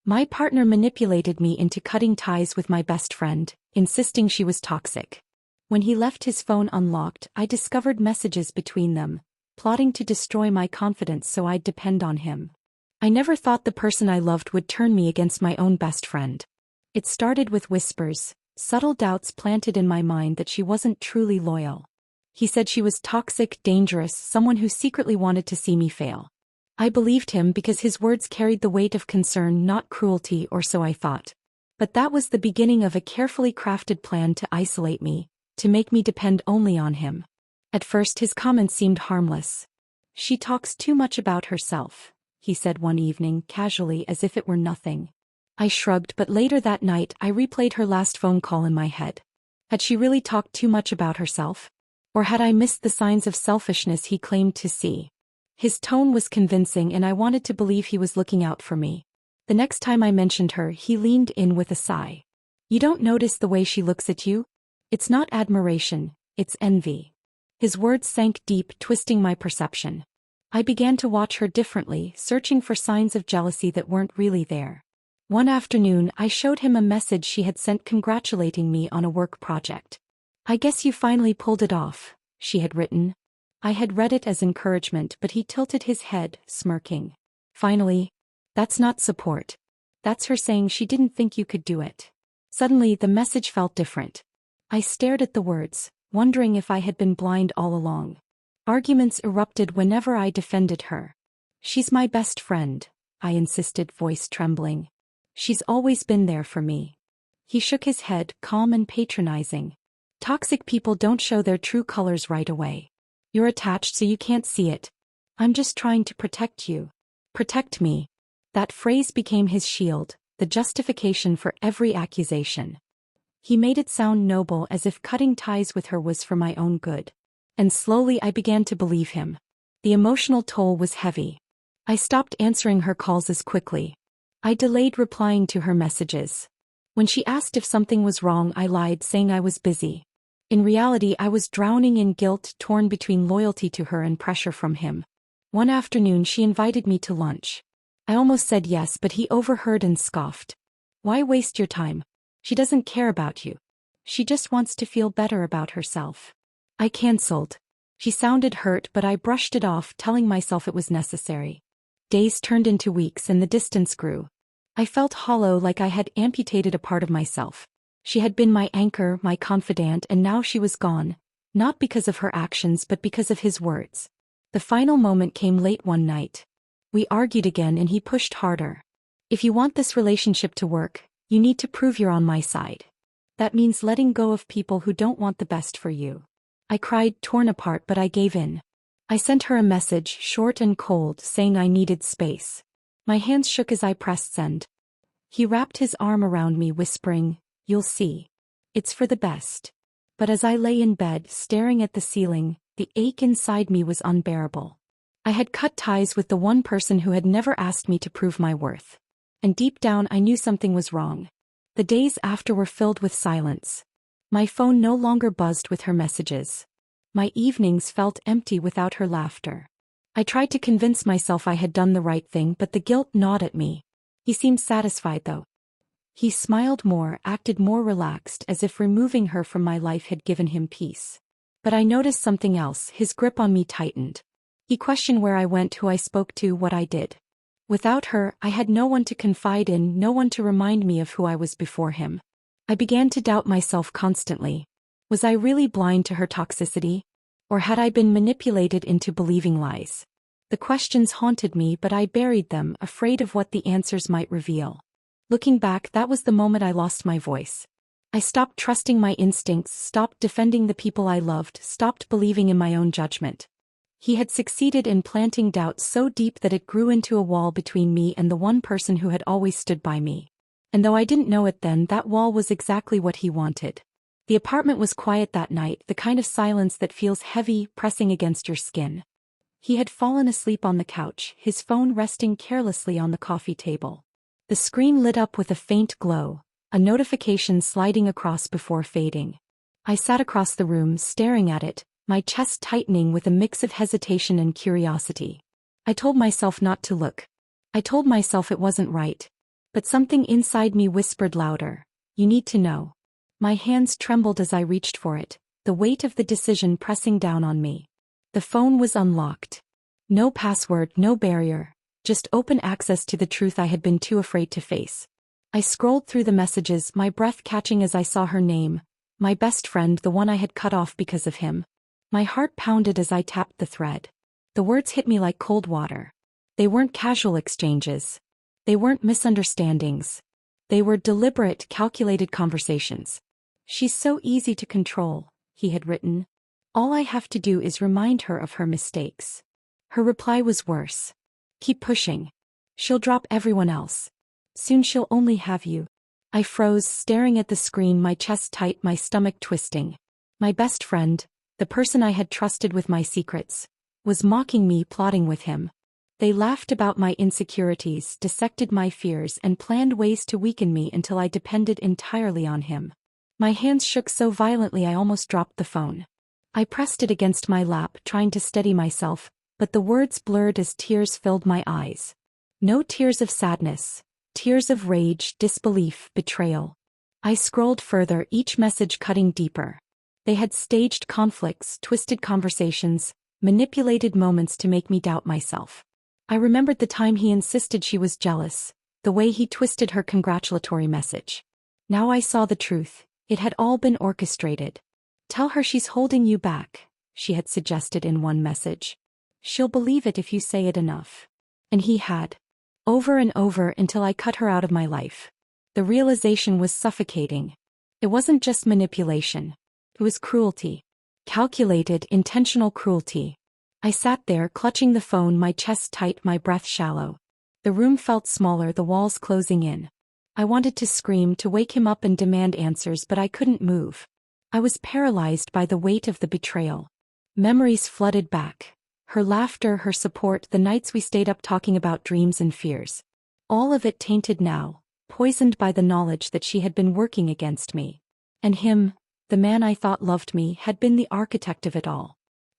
My partner manipulated me into cutting ties with my best friend, insisting she was toxic. When he left his phone unlocked, I discovered messages between them, plotting to destroy my confidence so I'd depend on him. I never thought the person I loved would turn me against my own best friend. It started with whispers, subtle doubts planted in my mind that she wasn't truly loyal. He said she was toxic, dangerous, someone who secretly wanted to see me fail. I believed him because his words carried the weight of concern, not cruelty, or so I thought. But that was the beginning of a carefully crafted plan to isolate me, to make me depend only on him. At first his comments seemed harmless. "She talks too much about herself," he said one evening, casually, as if it were nothing. I shrugged, but later that night I replayed her last phone call in my head. Had she really talked too much about herself? Or had I missed the signs of selfishness he claimed to see? His tone was convincing and I wanted to believe he was looking out for me. The next time I mentioned her, he leaned in with a sigh. "You don't notice the way she looks at you? It's not admiration, it's envy." His words sank deep, twisting my perception. I began to watch her differently, searching for signs of jealousy that weren't really there. One afternoon, I showed him a message she had sent congratulating me on a work project. "I guess you finally pulled it off," she had written. I had read it as encouragement, but he tilted his head, smirking. "Finally? That's not support. That's her saying she didn't think you could do it." Suddenly, the message felt different. I stared at the words, wondering if I had been blind all along. Arguments erupted whenever I defended her. "She's my best friend," I insisted, voice trembling. "She's always been there for me." He shook his head, calm and patronizing. "Toxic people don't show their true colors right away. You're attached so you can't see it. I'm just trying to protect you." Protect me. That phrase became his shield, the justification for every accusation. He made it sound noble, as if cutting ties with her was for my own good. And slowly I began to believe him. The emotional toll was heavy. I stopped answering her calls as quickly. I delayed replying to her messages. When she asked if something was wrong, I lied, saying I was busy. In reality, I was drowning in guilt, torn between loyalty to her and pressure from him. One afternoon she invited me to lunch. I almost said yes, but he overheard and scoffed. "Why waste your time? She doesn't care about you. She just wants to feel better about herself." I cancelled. She sounded hurt, but I brushed it off, telling myself it was necessary. Days turned into weeks and the distance grew. I felt hollow, like I had amputated a part of myself. She had been my anchor, my confidant, and now she was gone, not because of her actions but because of his words. The final moment came late one night. We argued again and he pushed harder. "If you want this relationship to work, you need to prove you're on my side. That means letting go of people who don't want the best for you." I cried, torn apart, but I gave in. I sent her a message, short and cold, saying I needed space. My hands shook as I pressed send. He wrapped his arm around me, whispering, "You'll see. It's for the best." But as I lay in bed, staring at the ceiling, the ache inside me was unbearable. I had cut ties with the one person who had never asked me to prove my worth. And deep down I knew something was wrong. The days after were filled with silence. My phone no longer buzzed with her messages. My evenings felt empty without her laughter. I tried to convince myself I had done the right thing, but the guilt gnawed at me. He seemed satisfied though. He smiled more, acted more relaxed, as if removing her from my life had given him peace. But I noticed something else. His grip on me tightened. He questioned where I went, who I spoke to, what I did. Without her, I had no one to confide in, no one to remind me of who I was before him. I began to doubt myself constantly. Was I really blind to her toxicity? Or had I been manipulated into believing lies? The questions haunted me, but I buried them, afraid of what the answers might reveal. Looking back, that was the moment I lost my voice. I stopped trusting my instincts, stopped defending the people I loved, stopped believing in my own judgment. He had succeeded in planting doubt so deep that it grew into a wall between me and the one person who had always stood by me. And though I didn't know it then, that wall was exactly what he wanted. The apartment was quiet that night, the kind of silence that feels heavy, pressing against your skin. He had fallen asleep on the couch, his phone resting carelessly on the coffee table. The screen lit up with a faint glow, a notification sliding across before fading. I sat across the room, staring at it, my chest tightening with a mix of hesitation and curiosity. I told myself not to look. I told myself it wasn't right. But something inside me whispered louder. You need to know. My hands trembled as I reached for it, the weight of the decision pressing down on me. The phone was unlocked. No password, no barrier, just open access to the truth I had been too afraid to face. I scrolled through the messages, my breath catching as I saw her name, my best friend, the one I had cut off because of him. My heart pounded as I tapped the thread. The words hit me like cold water. They weren't casual exchanges. They weren't misunderstandings. They were deliberate, calculated conversations. She's so easy to control, he had written. All I have to do is remind her of her mistakes. Her reply was worse. Keep pushing. She'll drop everyone else. Soon she'll only have you. I froze, staring at the screen, my chest tight, my stomach twisting. My best friend, the person I had trusted with my secrets, was mocking me, plotting with him. They laughed about my insecurities, dissected my fears, and planned ways to weaken me until I depended entirely on him. My hands shook so violently I almost dropped the phone. I pressed it against my lap, trying to steady myself, but the words blurred as tears filled my eyes. No tears of sadness. Tears of rage, disbelief, betrayal. I scrolled further, each message cutting deeper. They had staged conflicts, twisted conversations, manipulated moments to make me doubt myself. I remembered the time he insisted she was jealous, the way he twisted her congratulatory message. Now I saw the truth. It had all been orchestrated. Tell her she's holding you back, she had suggested in one message. She'll believe it if you say it enough. And he had. Over and over until I cut her out of my life. The realization was suffocating. It wasn't just manipulation. It was cruelty. Calculated, intentional cruelty. I sat there, clutching the phone, my chest tight, my breath shallow. The room felt smaller, the walls closing in. I wanted to scream, to wake him up and demand answers, but I couldn't move. I was paralyzed by the weight of the betrayal. Memories flooded back. Her laughter, her support, the nights we stayed up talking about dreams and fears. All of it tainted now, poisoned by the knowledge that she had been working against me. And him, the man I thought loved me, had been the architect of it all.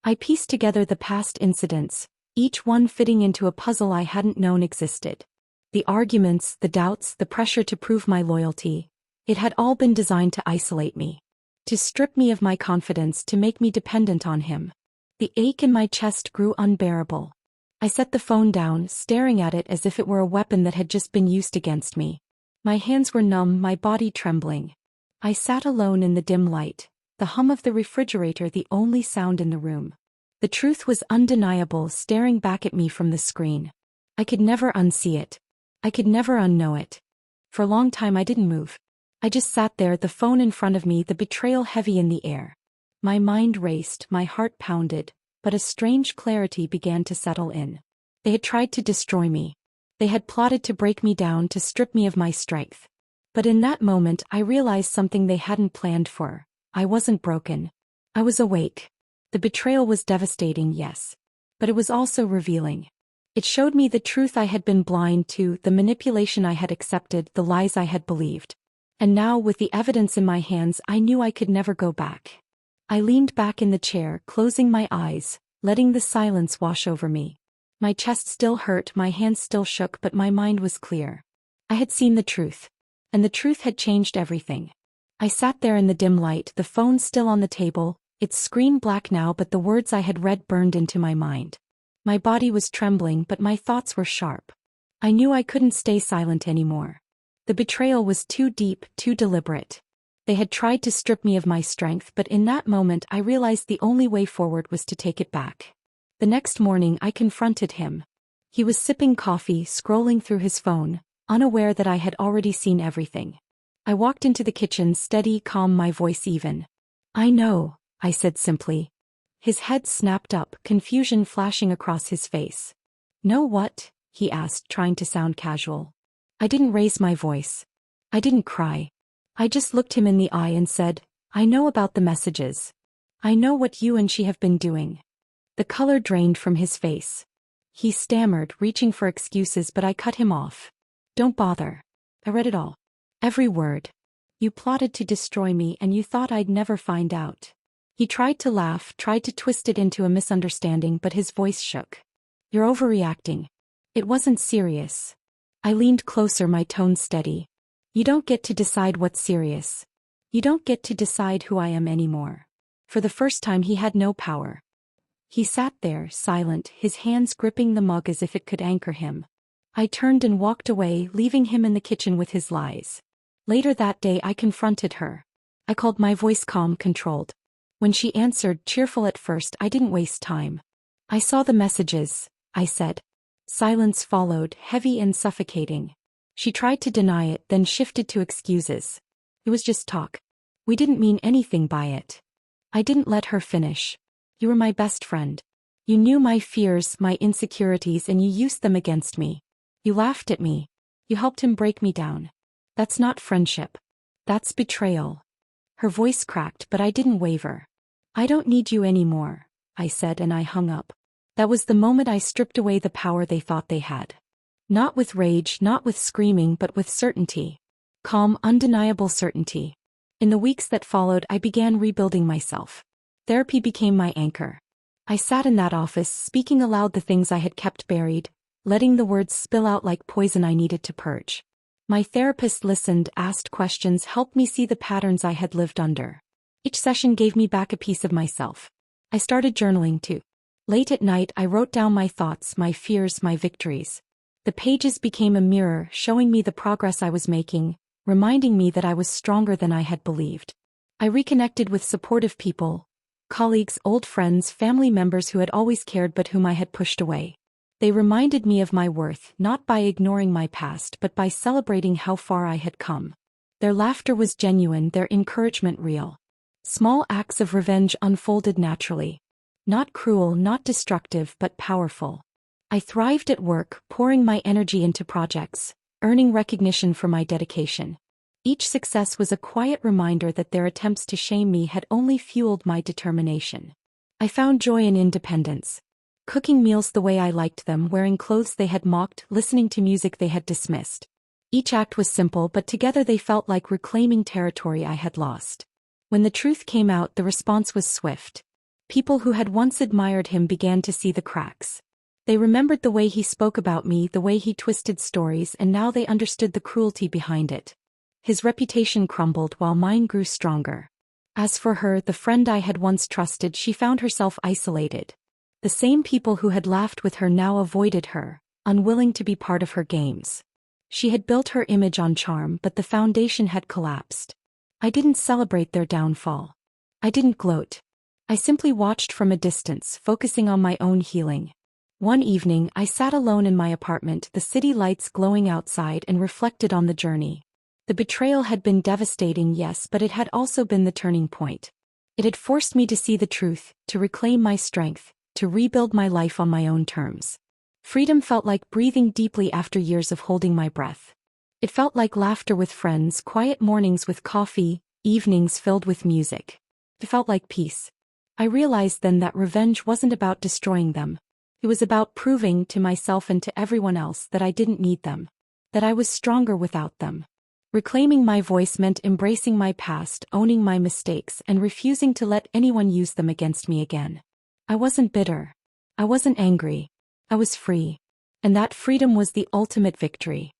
I pieced together the past incidents, each one fitting into a puzzle I hadn't known existed. The arguments, the doubts, the pressure to prove my loyalty. It had all been designed to isolate me. To strip me of my confidence, to make me dependent on him. The ache in my chest grew unbearable. I set the phone down, staring at it as if it were a weapon that had just been used against me. My hands were numb, my body trembling. I sat alone in the dim light, the hum of the refrigerator the only sound in the room. The truth was undeniable, staring back at me from the screen. I could never unsee it. I could never unknow it. For a long time I didn't move. I just sat there, the phone in front of me, the betrayal heavy in the air. My mind raced, my heart pounded, but a strange clarity began to settle in. They had tried to destroy me. They had plotted to break me down, to strip me of my strength. But in that moment I realized something they hadn't planned for. I wasn't broken. I was awake. The betrayal was devastating, yes. But it was also revealing. It showed me the truth I had been blind to, the manipulation I had accepted, the lies I had believed. And now, with the evidence in my hands, I knew I could never go back. I leaned back in the chair, closing my eyes, letting the silence wash over me. My chest still hurt, my hands still shook, but my mind was clear. I had seen the truth. And the truth had changed everything. I sat there in the dim light, the phone still on the table, its screen black now, but the words I had read burned into my mind. My body was trembling, but my thoughts were sharp. I knew I couldn't stay silent anymore. The betrayal was too deep, too deliberate. They had tried to strip me of my strength, but in that moment I realized the only way forward was to take it back. The next morning I confronted him. He was sipping coffee, scrolling through his phone, unaware that I had already seen everything. I walked into the kitchen, steady, calm, my voice even. "I know," I said simply. His head snapped up, confusion flashing across his face. "Know what?" he asked, trying to sound casual. I didn't raise my voice. I didn't cry. I just looked him in the eye and said, "I know about the messages. I know what you and she have been doing." The color drained from his face. He stammered, reaching for excuses, but I cut him off. "Don't bother. I read it all. Every word. You plotted to destroy me and you thought I'd never find out." He tried to laugh, tried to twist it into a misunderstanding, but his voice shook. "You're overreacting. It wasn't serious." I leaned closer, my tone steady. You don't get to decide what's serious. You don't get to decide who I am anymore. For the first time he had no power. He sat there, silent, his hands gripping the mug as if it could anchor him. I turned and walked away, leaving him in the kitchen with his lies. Later that day I confronted her. I called, my voice calm, controlled. When she answered, cheerful at first, I didn't waste time. I saw the messages, I said. Silence followed, heavy and suffocating. She tried to deny it, then shifted to excuses. It was just talk. We didn't mean anything by it. I didn't let her finish. You were my best friend. You knew my fears, my insecurities, and you used them against me. You laughed at me. You helped him break me down. That's not friendship. That's betrayal. Her voice cracked, but I didn't waver. I don't need you anymore, I said, and I hung up. That was the moment I stripped away the power they thought they had. Not with rage, not with screaming, but with certainty. Calm, undeniable certainty. In the weeks that followed, I began rebuilding myself. Therapy became my anchor. I sat in that office, speaking aloud the things I had kept buried, letting the words spill out like poison I needed to purge. My therapist listened, asked questions, helped me see the patterns I had lived under. Each session gave me back a piece of myself. I started journaling too. Late at night, I wrote down my thoughts, my fears, my victories. The pages became a mirror, showing me the progress I was making, reminding me that I was stronger than I had believed. I reconnected with supportive people, colleagues, old friends, family members who had always cared but whom I had pushed away. They reminded me of my worth, not by ignoring my past but by celebrating how far I had come. Their laughter was genuine, their encouragement real. Small acts of revenge unfolded naturally. Not cruel, not destructive, but powerful. I thrived at work, pouring my energy into projects, earning recognition for my dedication. Each success was a quiet reminder that their attempts to shame me had only fueled my determination. I found joy in independence. Cooking meals the way I liked them, wearing clothes they had mocked, listening to music they had dismissed. Each act was simple, but together they felt like reclaiming territory I had lost. When the truth came out, the response was swift. People who had once admired him began to see the cracks. They remembered the way he spoke about me, the way he twisted stories, and now they understood the cruelty behind it. His reputation crumbled while mine grew stronger. As for her, the friend I had once trusted, she found herself isolated. The same people who had laughed with her now avoided her, unwilling to be part of her games. She had built her image on charm, but the foundation had collapsed. I didn't celebrate their downfall. I didn't gloat. I simply watched from a distance, focusing on my own healing. One evening, I sat alone in my apartment, the city lights glowing outside, and reflected on the journey. The betrayal had been devastating, yes, but it had also been the turning point. It had forced me to see the truth, to reclaim my strength, to rebuild my life on my own terms. Freedom felt like breathing deeply after years of holding my breath. It felt like laughter with friends, quiet mornings with coffee, evenings filled with music. It felt like peace. I realized then that revenge wasn't about destroying them. It was about proving to myself and to everyone else that I didn't need them, that I was stronger without them. Reclaiming my voice meant embracing my past, owning my mistakes, and refusing to let anyone use them against me again. I wasn't bitter. I wasn't angry. I was free. And that freedom was the ultimate victory.